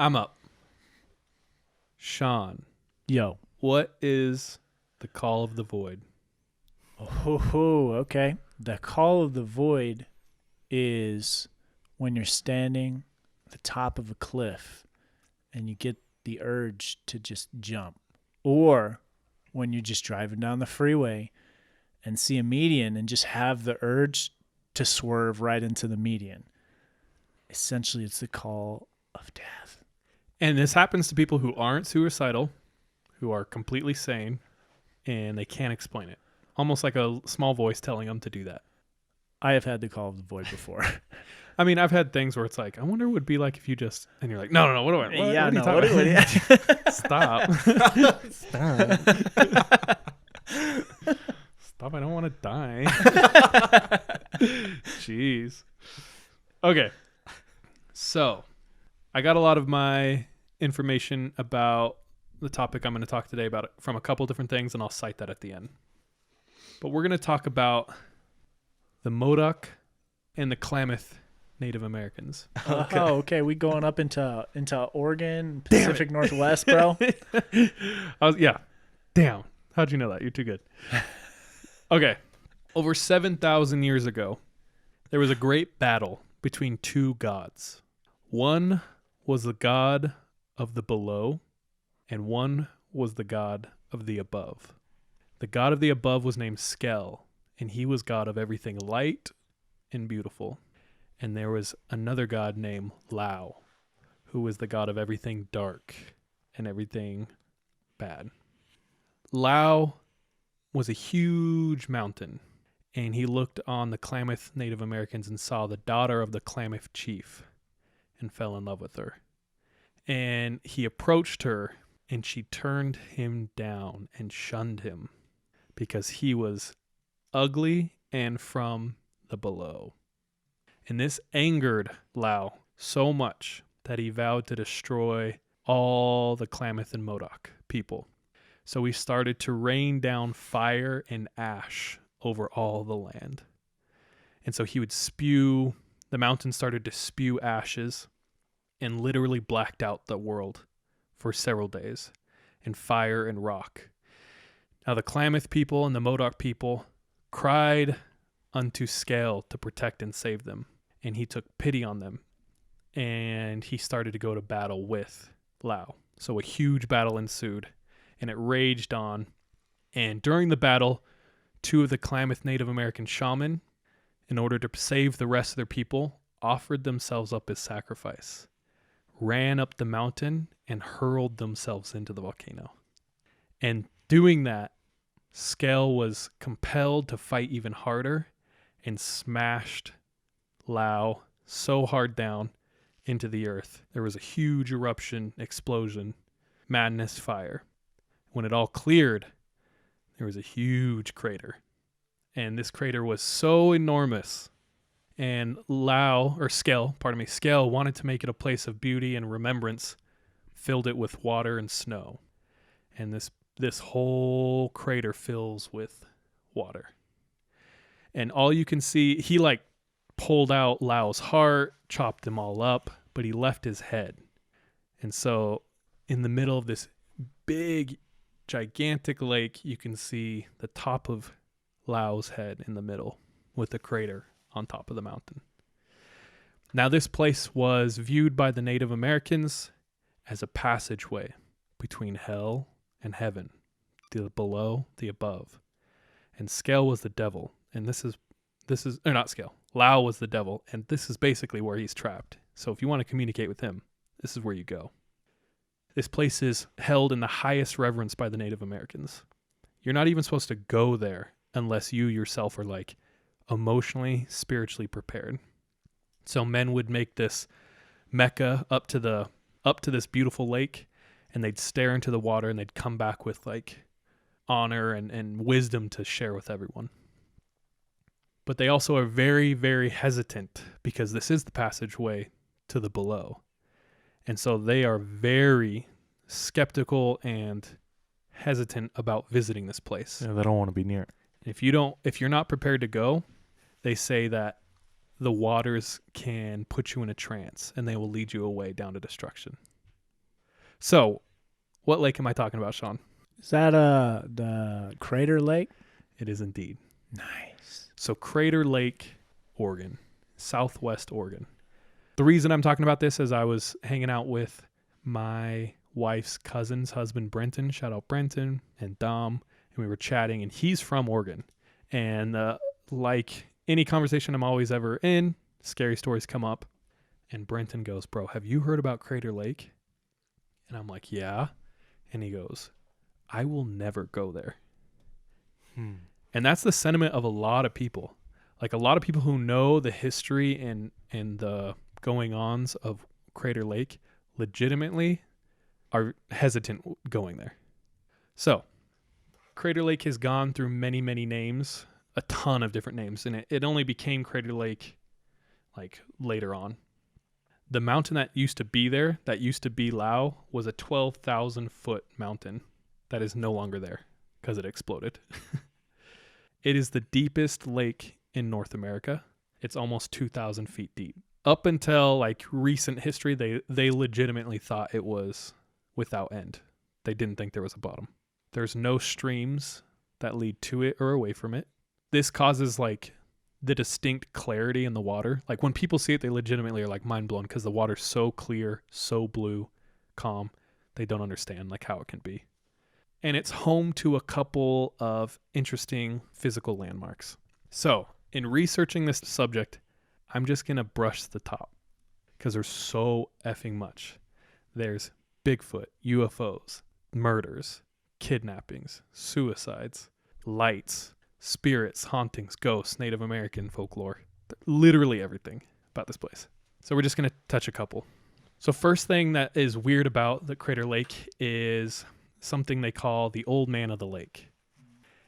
I'm up. Sean, Yo. what is the call of the void? Oh, okay. The call of the void is when you're standing at the top of a cliff and you get the urge to just jump. Or when you're just driving down the freeway and see a median and just have the urge to swerve right into the median. Essentially, it's the call of death. And this happens to people who aren't suicidal, who are completely sane, and they can't explain it. Almost like a small voice telling them to do that. I have had the call of the void before. I mean, I've had things where it's like, I wonder what it would be like if you just, and you're like, no, what are you talking about? Stop. Stop, I don't want to die. Jeez. Okay. So, I got a lot of my information about the topic I'm going to talk today about from a couple different things, and I'll cite that at the end. But we're going to talk about the Modoc and the Klamath Native Americans. Okay. Oh, okay. We going up into Oregon, Pacific Northwest, bro. Yeah. Damn. How'd you know that? You're too good. Okay. Over 7,000 years ago, there was a great battle between two gods. One was the god of the below, and one was the god of the above. The god of the above was named Skell, and he was god of everything light and beautiful. And there was another god named Lao, who was the god of everything dark and everything bad. Lao was a huge mountain, and he looked on the Klamath Native Americans and saw the daughter of the Klamath chief and fell in love with her. And he approached her, and she turned him down and shunned him because he was ugly and from the below. And this angered Lao so much that he vowed to destroy all the Klamath and Modoc people. So he started to rain down fire and ash over all the land. And so he would spew, the mountain started to spew ashes and literally blacked out the world for several days in fire and rock. Now the Klamath people and the Modoc people cried unto Skell to protect and save them. And he took pity on them. And he started to go to battle with Lao. So a huge battle ensued. And it raged on. And during the battle, two of the Klamath Native American shaman, in order to save the rest of their people, offered themselves up as sacrifice, ran up the mountain, and hurled themselves into the volcano. And doing that, Skell was compelled to fight even harder and smashed Lao so hard down into the earth. There was a huge eruption, explosion, madness, fire. When it all cleared, there was a huge crater. And this crater was so enormous. And Skell wanted to make it a place of beauty and remembrance, filled it with water and snow. And this whole crater fills with water. And all you can see, he pulled out Lao's heart, chopped them all up, but he left his head. And so in the middle of this big, gigantic lake, you can see the top of Lao's head in the middle with the crater on top of the mountain. Now this place was viewed by the Native Americans as a passageway between hell and heaven, the below, the above. And Skell was the devil, and Lao was the devil, and this is basically where he's trapped. So if you want to communicate with him, this is where you go. This place is held in the highest reverence by the Native Americans. You're not even supposed to go there unless you yourself are emotionally, spiritually prepared. So men would make this Mecca up to this beautiful lake, and they'd stare into the water, and they'd come back with honor and wisdom to share with everyone. But they also are very, very hesitant because this is the passageway to the below. And so they are very skeptical and hesitant about visiting this place. Yeah, they don't want to be near it. If you're not prepared to go, they say that the waters can put you in a trance and they will lead you away down to destruction. So, what lake am I talking about, Sean? Is that the Crater Lake? It is indeed. Nice. So, Crater Lake, Oregon, Southwest Oregon. The reason I'm talking about this is I was hanging out with my wife's cousin's husband, Brenton. Shout out Brenton and Dom. And we were chatting, and he's from Oregon. And like any conversation I'm always ever in, scary stories come up. And Brenton goes, bro, have you heard about Crater Lake? And I'm like, yeah. And he goes, I will never go there. And that's the sentiment of a lot of people. Like a lot of people who know the history and the going-ons of Crater Lake legitimately are hesitant going there. So, Crater Lake has gone through many, many names, a ton of different names, and it only became Crater Lake like later on. The mountain that used to be there, that used to be Lao, was a 12,000-foot mountain that is no longer there because it exploded. It is the deepest lake in North America. It's almost 2,000 feet deep. Up until like recent history, they legitimately thought it was without end. They didn't think there was a bottom. There's no streams that lead to it or away from it. This causes like the distinct clarity in the water. Like when people see it, they legitimately are like mind blown because the water's so clear, so blue, calm. They don't understand like how it can be. And it's home to a couple of interesting physical landmarks. So in researching this subject, I'm just going to brush the top because there's so effing much. There's Bigfoot, UFOs, murders, kidnappings, suicides, lights, spirits, hauntings, ghosts, Native American folklore, literally everything about this place. So we're just going to touch a couple. So first thing that is weird about the Crater Lake is something they call the Old Man of the Lake.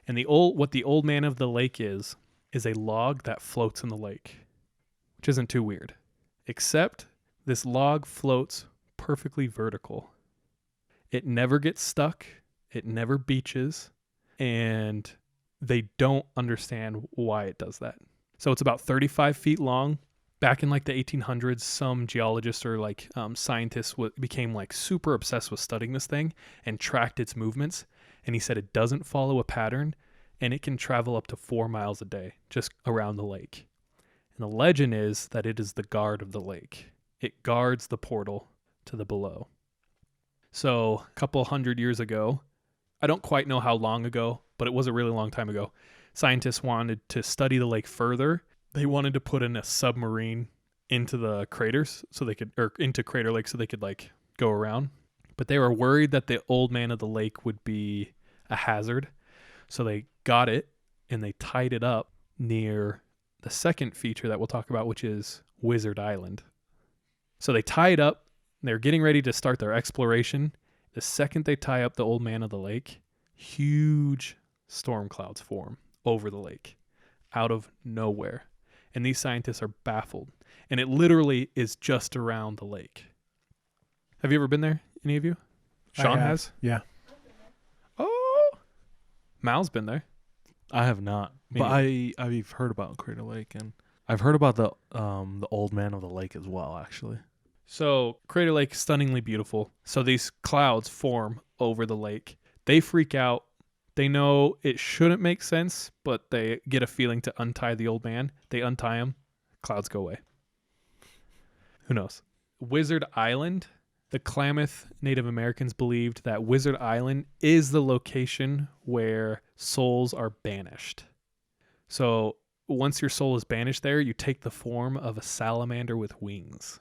And what the Old Man of the Lake is a log that floats in the lake, which isn't too weird, except this log floats perfectly vertical. It never gets stuck. It never beaches. And they don't understand why it does that. So it's about 35 feet long. Back in like the 1800s, some geologists or like scientists became like super obsessed with studying this thing and tracked its movements. And he said it doesn't follow a pattern and it can travel up to 4 miles a day just around the lake. And the legend is that it is the guard of the lake. It guards the portal to the below. So a couple hundred years ago, I don't quite know how long ago, but it was a really long time ago, scientists wanted to study the lake further. They wanted to put in a submarine into the craters so they could, or into Crater Lake so they could like go around. But they were worried that the Old Man of the Lake would be a hazard. So they got it and they tied it up near the second feature that we'll talk about, which is Wizard Island. So they tie it up. They're getting ready to start their exploration. The second they tie up the Old Man of the Lake, huge storm clouds form over the lake out of nowhere. And these scientists are baffled. And it literally is just around the lake. Have you ever been there? Any of you? Sean has? Yeah. Oh. Mal's been there. I have not. But I've heard about Crater Lake and I've heard about the Old Man of the Lake as well, actually. So Crater Lake, stunningly beautiful. So these clouds form over the lake. They freak out. They know it shouldn't make sense, but they get a feeling to untie the old man. They untie him. Clouds go away. Who knows? Wizard Island. The Klamath Native Americans believed that Wizard Island is the location where souls are banished. So once your soul is banished there, you take the form of a salamander with wings.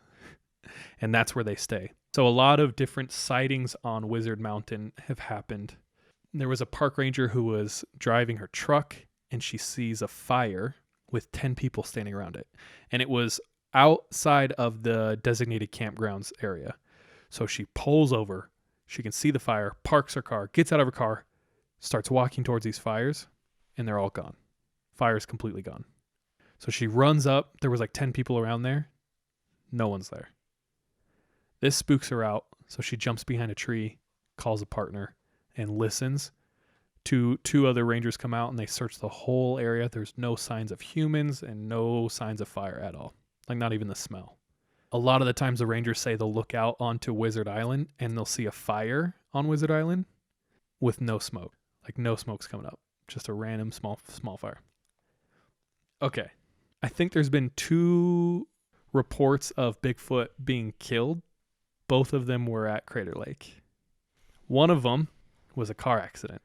And that's where they stay. So a lot of different sightings on Wizard Mountain have happened. There was a park ranger who was driving her truck and she sees a fire with 10 people standing around it. And it was outside of the designated campgrounds area. So she pulls over, she can see the fire, parks her car, gets out of her car, starts walking towards these fires, and they're all gone. Fire's completely gone. So she runs up. There was like 10 people around there. No one's there. This spooks her out, so she jumps behind a tree, calls a partner, and listens. Two other rangers come out, and they search the whole area. There's no signs of humans and no signs of fire at all. Like, not even the smell. A lot of the times the rangers say they'll look out onto Wizard Island and they'll see a fire on Wizard Island with no smoke. Like no smoke's coming up. Just a random small fire. Okay. I think there's been 2 reports of Bigfoot being killed. Both of them were at Crater Lake. One of them was a car accident.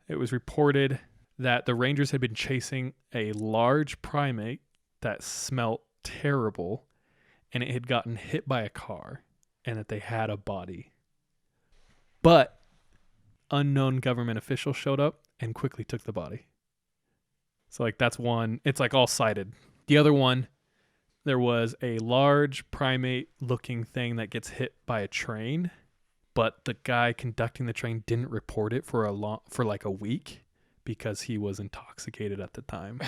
It was reported that the rangers had been chasing a large primate that smelt terrible, and it had gotten hit by a car, and that they had a body. But unknown government officials showed up and quickly took the body. So like that's one, it's like all cited. The other one, there was a large primate looking thing that gets hit by a train, but the guy conducting the train didn't report it for like a week because he was intoxicated at the time.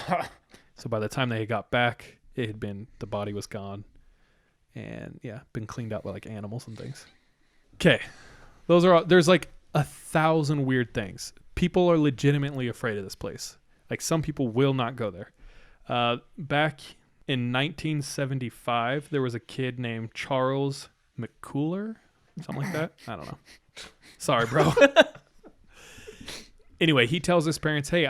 So by the time they got back, the body was gone and been cleaned out by like animals and things. Okay. Those are all, there's like 1,000 weird things. People are legitimately afraid of this place. Like some people will not go there. Back in 1975, there was a kid named Charles McCuller, something like that. I don't know. Sorry, bro. Anyway, he tells his parents, hey,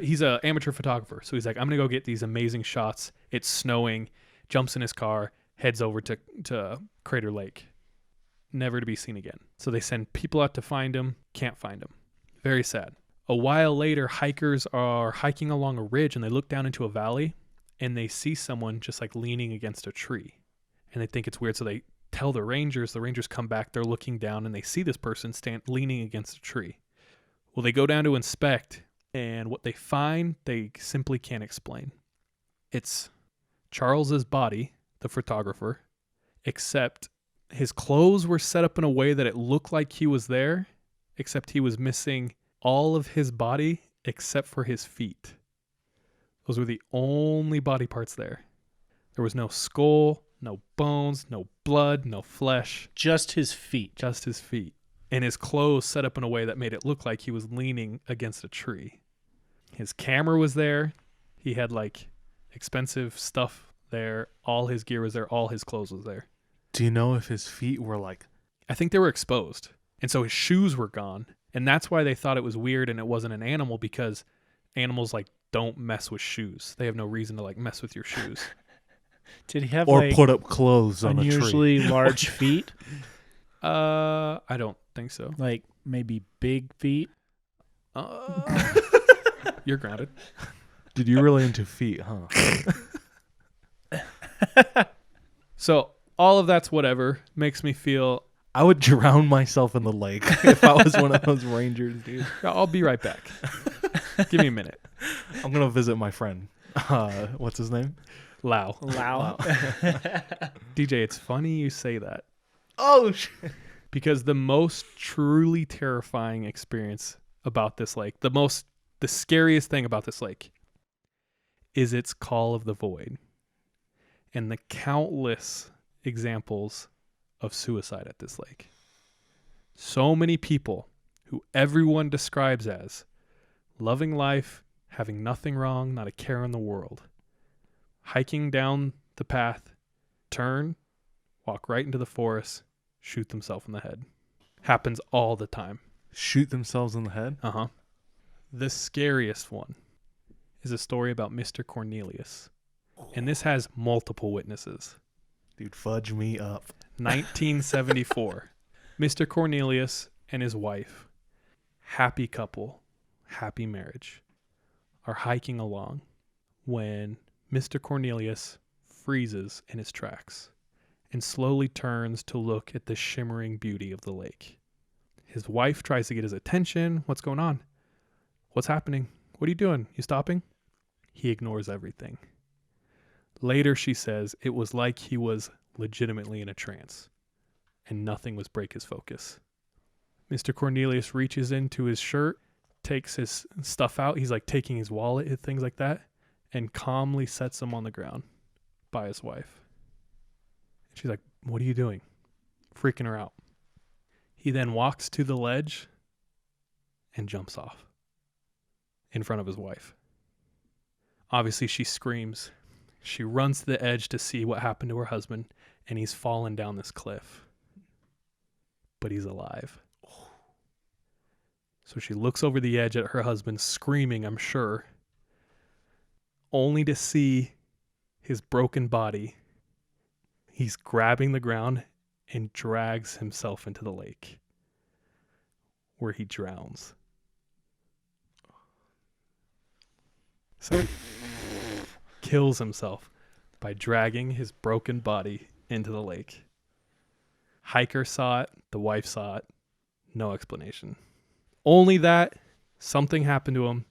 he's an amateur photographer. So he's like, I'm going to go get these amazing shots. It's snowing, jumps in his car, heads over to Crater Lake. Never to be seen again. So they send people out to find him, can't find him. Very sad. A while later, hikers are hiking along a ridge and they look down into a valley and they see someone just like leaning against a tree. And they think it's weird. So they tell the rangers come back, they're looking down and they see this person leaning against a tree. Well, they go down to inspect, and what they find, they simply can't explain. It's Charles's body, the photographer, except his clothes were set up in a way that it looked like he was there, except he was missing all of his body except for his feet. Those were the only body parts there. There was no skull, no bones, no blood, no flesh. Just his feet. Just his feet. And his clothes set up in a way that made it look like he was leaning against a tree. His camera was there. He had like expensive stuff there. All his gear was there. All his clothes was there. Do you know if his feet were like... I think they were exposed. And so his shoes were gone. And that's why they thought it was weird and it wasn't an animal, because animals like don't mess with shoes. They have no reason to like mess with your shoes. Did he have or like put up clothes on a tree? Unusually large feet? I don't think so. Like maybe big feet? You're grounded. Dude, you're really into feet, huh? So all of that's whatever. Makes me feel... I would drown myself in the lake if I was one of those rangers, dude. I'll be right back. Give me a minute. I'm going to visit my friend. What's his name? Lau. DJ, it's funny you say that. Oh, shit. Because the most truly terrifying experience about this lake, the scariest thing about this lake is its call of the void and the countless examples of suicide at this lake. So many people who everyone describes as loving life, having nothing wrong, not a care in the world, hiking down the path, turn, walk right into the forest, shoot themselves in the head. Happens all the time. Shoot themselves in the head? Uh-huh. The scariest one is a story about Mr. Cornelius. And this has multiple witnesses. Dude, fudge me up. 1974. Mr. Cornelius and his wife, happy couple, happy marriage, are hiking along when Mr. Cornelius freezes in his tracks and slowly turns to look at the shimmering beauty of the lake. His wife tries to get his attention. What's going on? What's happening? What are you doing? You stopping? He ignores everything. Later, she says it was like he was legitimately in a trance and nothing was break his focus. Mr. Cornelius reaches into his shirt, takes his stuff out. He's like taking his wallet and things like that, and calmly sets them on the ground by his wife. She's like, what are you doing? Freaking her out. He then walks to the ledge and jumps off in front of his wife. Obviously, she screams. She runs to the edge to see what happened to her husband and he's fallen down this cliff, but he's alive. So she looks over the edge at her husband, screaming, I'm sure, only to see his broken body. He's grabbing the ground and drags himself into the lake, where he drowns. So he kills himself by dragging his broken body into the lake. Hiker saw it. The wife saw it. No explanation. Only that something happened to him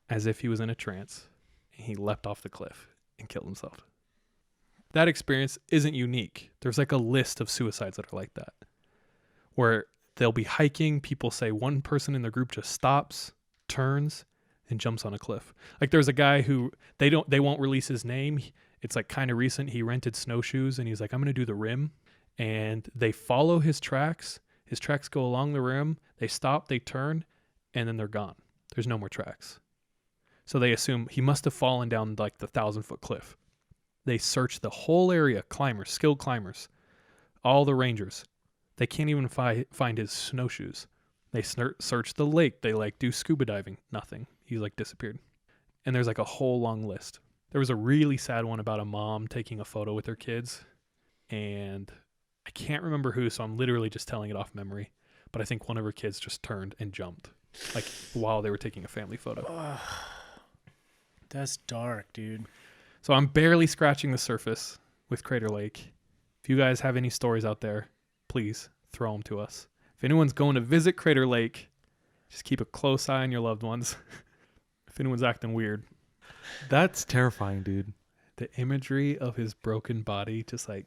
as if he was in a trance, and he leapt off the cliff and killed himself. That experience isn't unique. There's like a list of suicides that are like that, where they'll be hiking. People say one person in the group just stops, turns, and jumps on a cliff. Like there's a guy who they won't release his name. It's like kind of recent. He rented snowshoes and he's like, I'm going to do the rim. And they follow his tracks. His tracks go along the rim. They stop, they turn, and then they're gone. There's no more tracks. So they assume he must have fallen down like the 1,000-foot cliff. They search the whole area, climbers, skilled climbers, all the rangers. They can't even find his snowshoes. They search the lake. They like do scuba diving. Nothing. He's like disappeared. And there's like a whole long list. There was a really sad one about a mom taking a photo with her kids, and I can't remember who, so I'm literally just telling it off memory. But I think one of her kids just turned and jumped, like while they were taking a family photo. That's dark, dude. So I'm barely scratching the surface with Crater Lake. If you guys have any stories out there, please throw them to us. If anyone's going to visit Crater Lake, just keep a close eye on your loved ones. If anyone's acting weird. That's terrifying, dude. The imagery of his broken body just like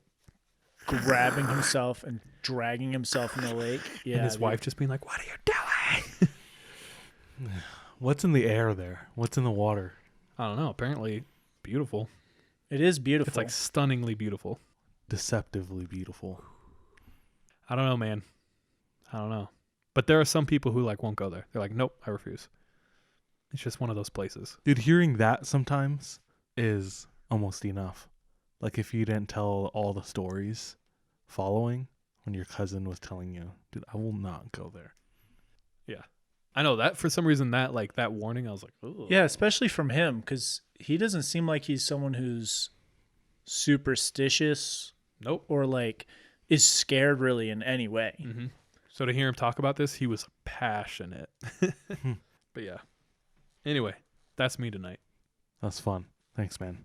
grabbing himself and dragging himself in the lake. Yeah, and his wife just being like, what are you doing? What's in the air there? What's in the water? I don't know. Apparently beautiful. It is beautiful. It's like stunningly beautiful. Deceptively beautiful. I don't know, man. I don't know. But there are some people who like won't go there. They're like, nope, I refuse. It's just one of those places. Dude, hearing that sometimes is almost enough. Like if you didn't tell all the stories following when your cousin was telling you, dude, I will not go there. Yeah. I know that for some reason that warning, I was like, ooh. Yeah, especially from him, because he doesn't seem like he's someone who's superstitious. Nope. Or like is scared really in any way. Mm-hmm. So to hear him talk about this, he was passionate. But yeah. Anyway, that's me tonight. That's fun. Thanks, man.